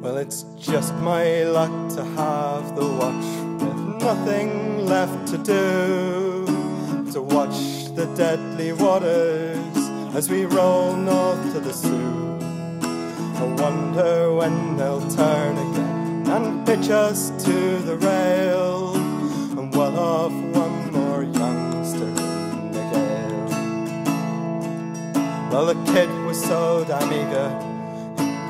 Well, it's just my luck to have the watch with nothing left to do, to watch the deadly waters as we roll north to the Sioux. I wonder when they'll turn again and pitch us to the rail, and well off one more youngster in the gale. Well, the kid was so damn eager,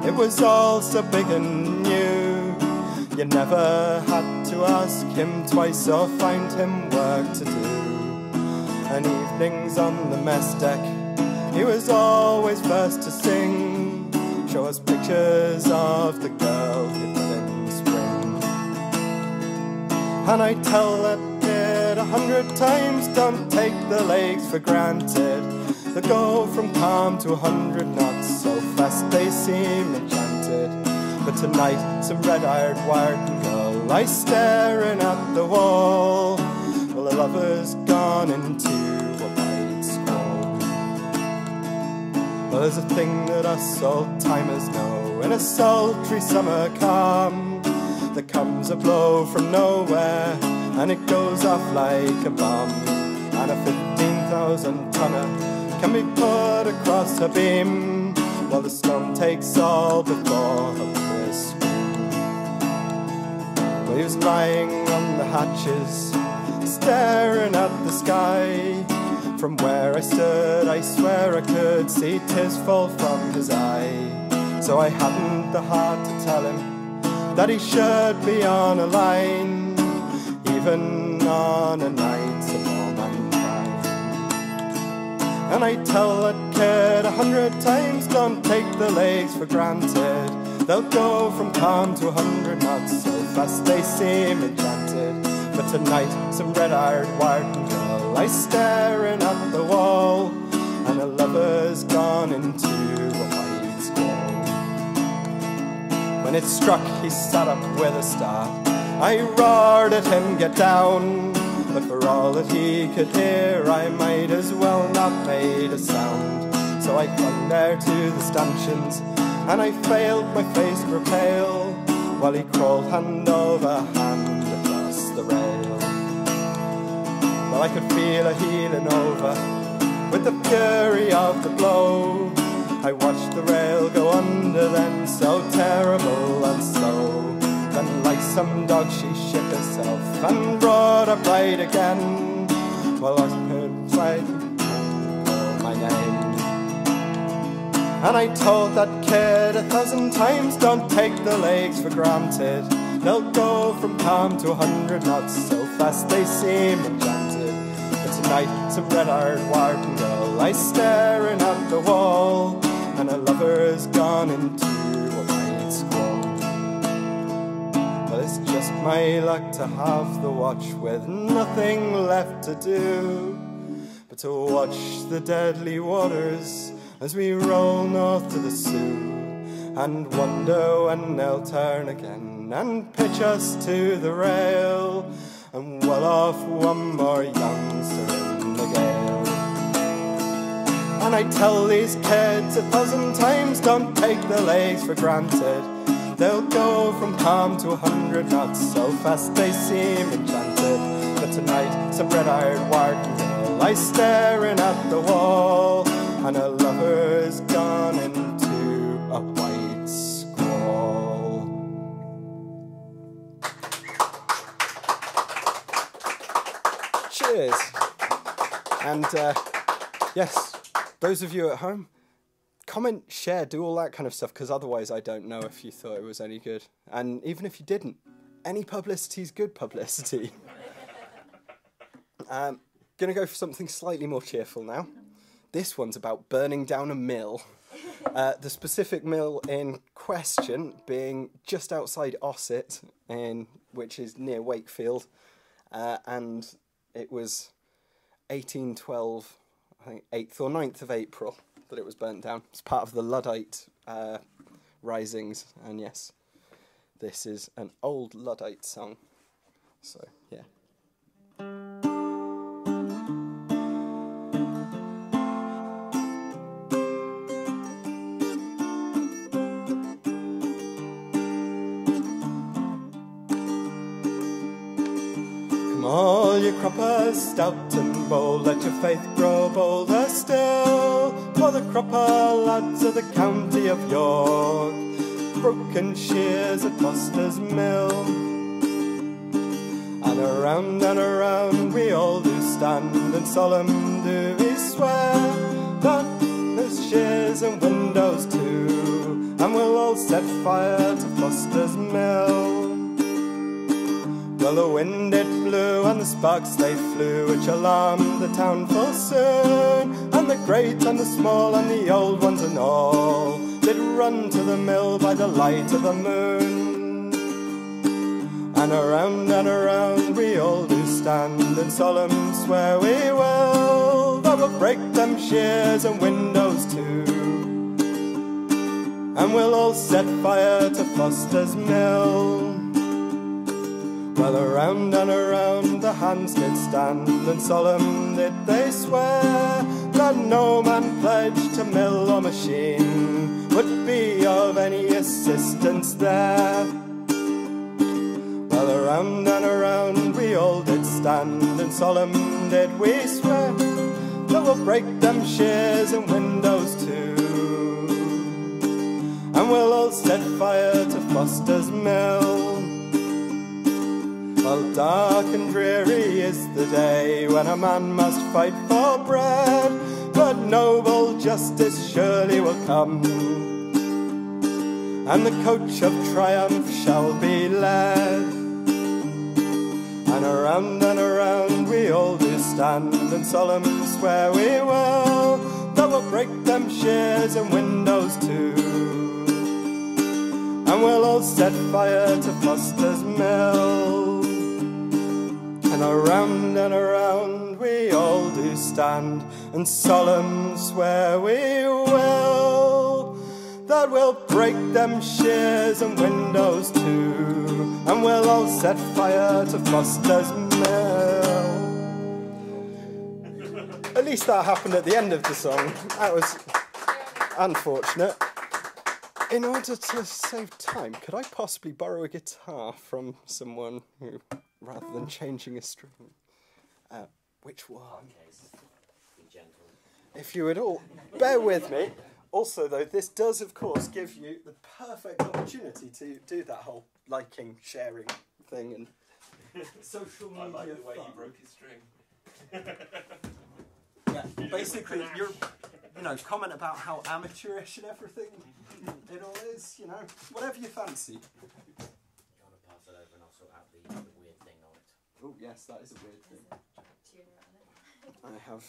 it was all so big and new. You never had to ask him twice or find him work to do. And evenings on the mess deck, he was always first to sing, show us pictures of the girl he'd met in spring. And I tell that kid 100 times, don't take the lakes for granted. They go from calm to 100 knots, so fast they seem enchanted. But tonight some red-eyed Warden girl lies staring at the wall, well, the lover's gone into a white squall. Well, there's a thing that us old-timers know in a sultry summer calm. There comes a blow from nowhere and it goes off like a bomb, and a 15,000 tonner can be put across her beam, while the storm takes all before her clear scream. Well, he was lying on the hatches, staring at the sky. From where I stood, I swear I could see tears fall from his eye. So I hadn't the heart to tell him that he should be on a line, even on a night of warm and fine. And I tell that kid 100 times, don't take the lakes for granted. They'll go from calm to 100 knots, so fast they seem enchanted. But tonight some red-eyed Warden girl lies staring at the wall, and her lover's gone into a white squall. When it struck, he sat up with a start. I roared at him, get down, but for all that he could hear, I might as well not made a sound. So I clung there to the stanchions, and I failed, my face grew pale, while he crawled hand over hand across the rail. Well, I could feel a heeling over with the fury of the blow. I watched the rail go under then, so terrible and slow. Then like some dog she shook herself and brought up right again, while I heard try to call my name. And I told that kid 1,000 times, don't take the lakes for granted. They'll go from calm to 100 knots, so fast they seem enchanted. But tonight some red-eyed Warden girl lies staring at the wall, and her lover's gone into a white squall. Well, it's just my luck to have the watch with nothing left to do, but to watch the deadly waters as we roll north to the Sioux, and wonder when they'll turn again and pitch us to the rail, and well off one more youngster in the gale. And I tell these kids 1,000 times, don't take the lakes for granted. They'll go from calm to 100 knots, so fast they seem enchanted. But tonight some red-eyed Warden girl lies staring at the wall, and her lover's gone into a white squall. Cheers. And yes, those of you at home, comment, share, do all that kind of stuff, because otherwise I don't know if you thought it was any good. And even if you didn't, any publicity is good publicity. Gonna go for something slightly more cheerful now. This one's about burning down a mill. The specific mill in question being just outside Ossett, which is near Wakefield, and it was 1812, I think 8th or 9th of April that it was burnt down. It's part of the Luddite risings, and yes, this is an old Luddite song, so yeah. all you croppers, stout and bold, let your faith grow bolder still, for the cropper lads of the county of York, broken shears at Foster's Mill. And around we all do stand, and solemn do we swear, that there's shears and windows too, and we'll all set fire to Foster's Mill. Well, the wind it blew and the sparks they flew, which alarmed the town full soon, and the great and the small and the old ones and all did run to the mill by the light of the moon. And around we all do stand, and solemn swear we will, that we'll break them shears and windows too, and we'll all set fire to Foster's Mill. Well, around the hands did stand, and solemn did they swear, that no man pledged to mill or machine would be of any assistance there. Well, around we all did stand, and solemn did we swear, that we'll break them shears and windows too, and we'll all set fire to Foster's Mill. Well, dark and dreary is the day when a man must fight for bread, but noble justice surely will come, and the coach of triumph shall be led. And around we all do stand, and solemn swear we will, that we'll break them shears and windows too, and we'll all set fire to Foster's Mill. And around we all do stand, and solemn swear we will, that we'll break them shears and windows too, and we'll all set fire to Foster's Mill. At least that happened at the end of the song. That was unfortunate. In order to save time, could I possibly borrow a guitar from someone who, rather than changing a string? Which one? Be gentle. If you would all bear with me. Also, though, this does, of course, give you the perfect opportunity to do that whole liking, sharing thing and social media. I like the way fun. you broke his string. Yeah, basically, comment about how amateurish and everything it all is, whatever you fancy. You want to pass it over and I'll sort out the weird thing on it. Oh, yes, that is a weird thing. I have.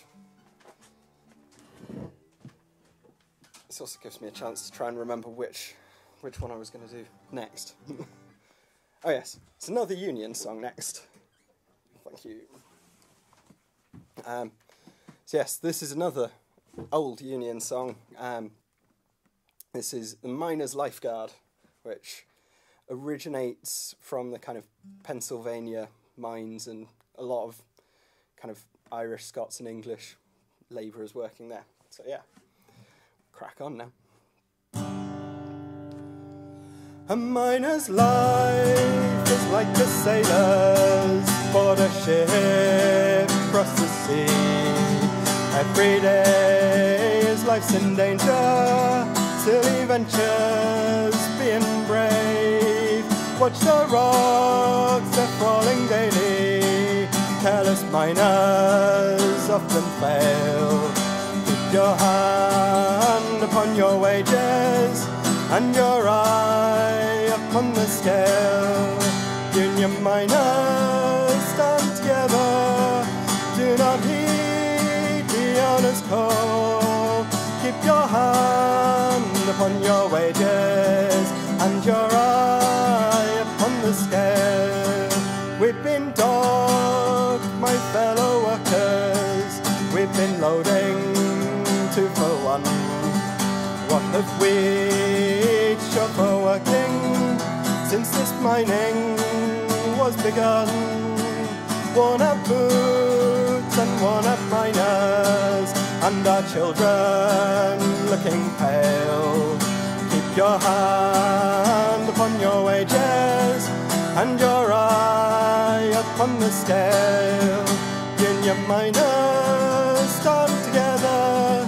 This also gives me a chance to try and remember which one I was going to do next. Oh yes, it's another Union song next. Thank you. So yes, this is another old Union song. This is the Miners' Lifeguard, which originates from the kind of Pennsylvania mines and a lot of kind of Irish, Scots and English labourers working there. So yeah. Crack on now. A miner's life is like a sailor's aboard a ship across the sea. Every day his life's in danger till he ventures being brave. Watch the rocks, they're falling daily. Careless miners often fail. Keep your hand upon your wages and your eye upon the scale. Union miners stand together, do not heed the owner's call. Keep your hand upon your wages and your eye upon the scale. We've been dogged, my fellow workers, we've been loading 2 for 1. What have we each for working since this mining was begun? Worn out boots and worn out miners, and our children looking pale. Keep your hand upon your wages and your eye upon upon the scale. Union miners stand together,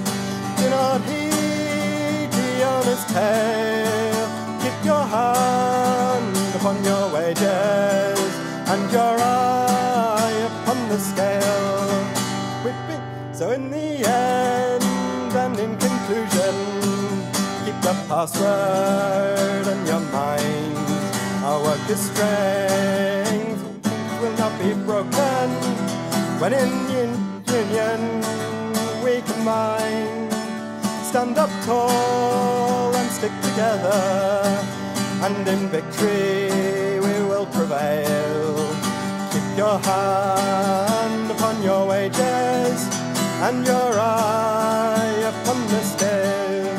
do not heed the owner's tale. Keep your hand upon your wages and your eye upon the scale. So in the end and in conclusion, keep the password on your mind. Our work is strength, will not be broken. When in union we combine, stand up tall and stick together, and in victory we will prevail. Keep your hand upon your wages and your eye upon the scale.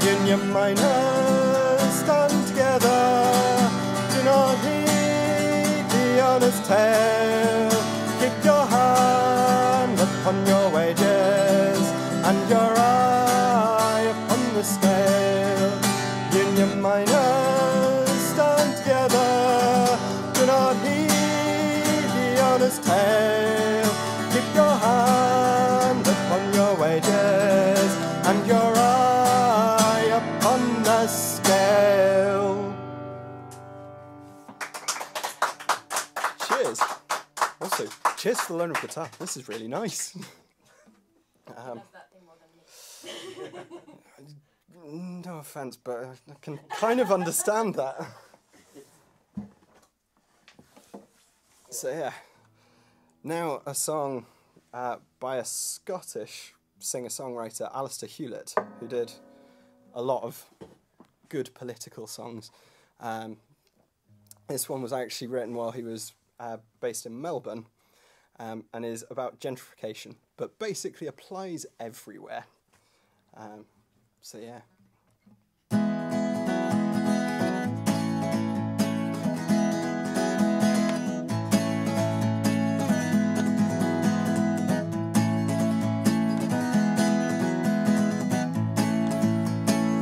Union miners stand together, do not heed the owner's tale. Keep your hand upon your wages and your eye upon the scale. Union miners stand together, do not heed the owner's tale. Keep your hand upon your wages and your eye upon the scale. Cheers. Also, cheers to the loan of guitar. This is really nice. Love that thing more than me. No offence, but I can kind of understand that. So yeah, now a song by a Scottish singer-songwriter, Alistair Hewlett, who did a lot of good political songs. This one was actually written while he was based in Melbourne, and is about gentrification, but basically applies everywhere. So yeah.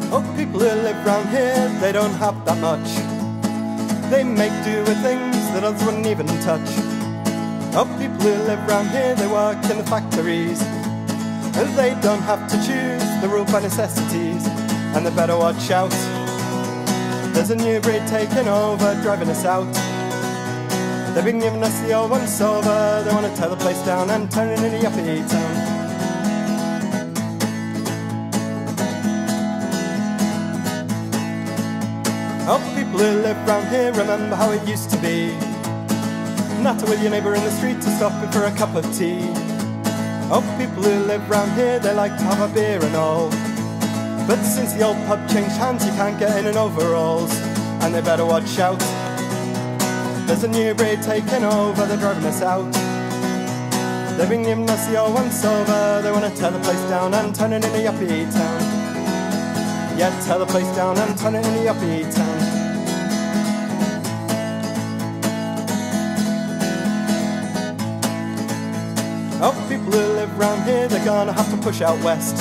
Oh, people who live round here, they don't have that much. They make do with things that others wouldn't even touch. Oh, people who live round here, they work in the factories, and they don't have to choose, they're ruled by necessities, and they better watch out. There's a new breed taking over, driving us out. They've been giving us the old once over, they want to tear the place down and turn it into Yuppietown. Oh, people who live round here, remember how it used to be. Natter with your neighbour in the street to stop it for a cup of tea. Oh, people who live round here, they like to have a beer and all. But since the old pub changed hands, you can't get in overalls, and they better watch out. There's a new breed taking over, they're driving us out. They've been giving us the old once over, they want to tear the place down and turn it into Yuppietown. Yeah, tear the place down and turn it into Yuppietown. Oh, people who live round here, they're gonna have to push out west.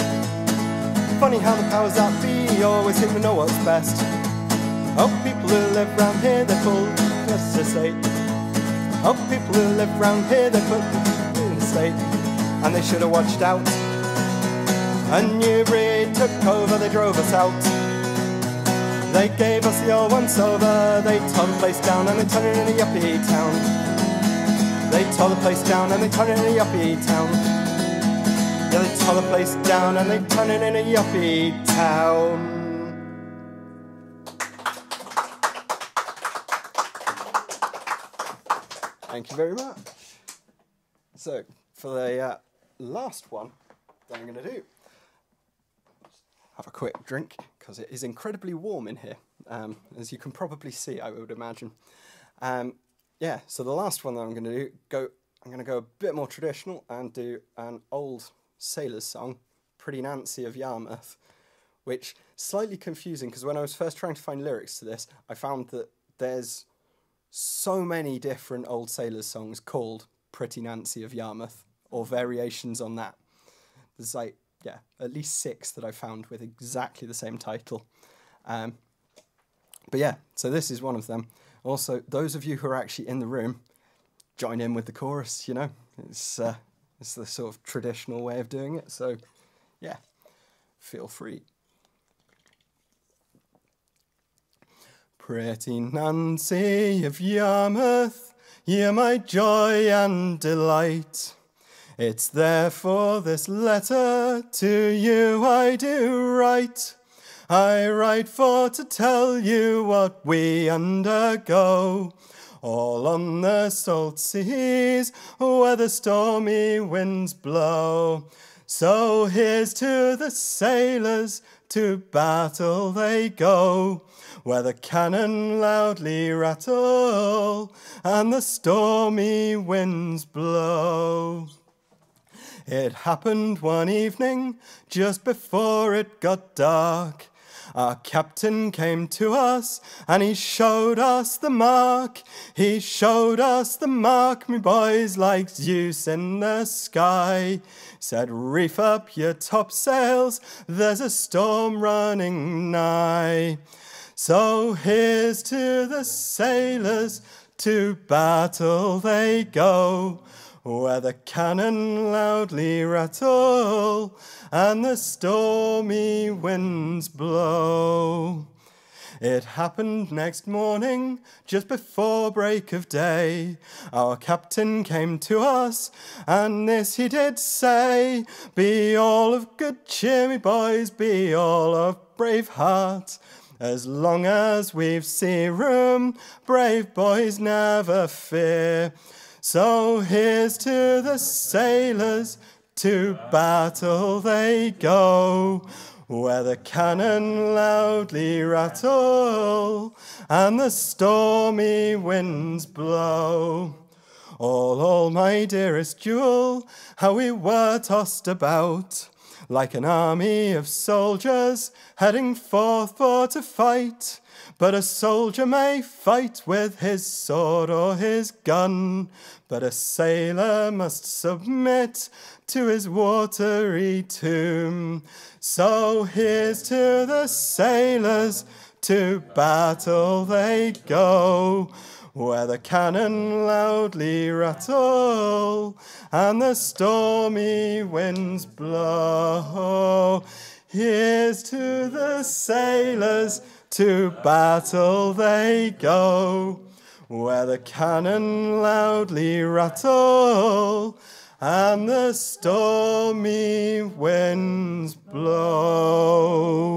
Funny how the powers that be always seem to know what's best. Oh, people who live round here, they pull, let's just say. Oh, people who live round here, they put in the state, and they should have watched out. A new breed took over, they drove us out. They gave us the old once over, they tore the place down and they turned it into Yuppietown. They tore the place down and they turned it into Yuppietown. Yeah, they tore the place down and they turned it into Yuppietown. Thank you very much. So, for the last one that I'm going to do, have a quick drink, because it is incredibly warm in here, as you can probably see, I would imagine. Yeah, so the last one that I'm going to do, I'm going to go a bit more traditional and do an old sailor's song, Pretty Nancy of Yarmouth, which is slightly confusing, because when I was first trying to find lyrics to this, I found that there's so many different old sailors' songs called Pretty Nancy of Yarmouth, or variations on that. There's like, yeah, at least 6 that I found with exactly the same title. But yeah, so this is one of them. Also, those of you who are actually in the room, join in with the chorus, you know. It's the sort of traditional way of doing it, so yeah, feel free. Pretty Nancy of Yarmouth, you're my joy and delight. It's therefore this letter to you I do write. I write for to tell you what we undergo, all on the salt seas where the stormy winds blow. So here's to the sailors, to battle they go, where the cannon loudly rattle and the stormy winds blow. It happened one evening, just before it got dark. Our captain came to us, and he showed us the mark. He showed us the mark, me boys, like Zeus in the sky. Said, reef up your topsails, there's a storm running nigh. So here's to the sailors, to battle they go, where the cannon loudly rattle and the stormy winds blow. It happened next morning, just before break of day. Our captain came to us, and this he did say, be all of good cheer, me boys, be all of brave heart. As long as we've sea room, brave boys never fear. So here's to the sailors, to battle they go, where the cannon loudly rattle and the stormy winds blow. All, my dearest jewel, how we were tossed about, like an army of soldiers heading forth for to fight. But a soldier may fight with his sword or his gun, but a sailor must submit to his watery tomb. So here's to the sailors, to battle they go, where the cannon loudly rattle and the stormy winds blow. Here's to the sailors, to battle they go, where the cannon loudly rattle and the stormy winds blow.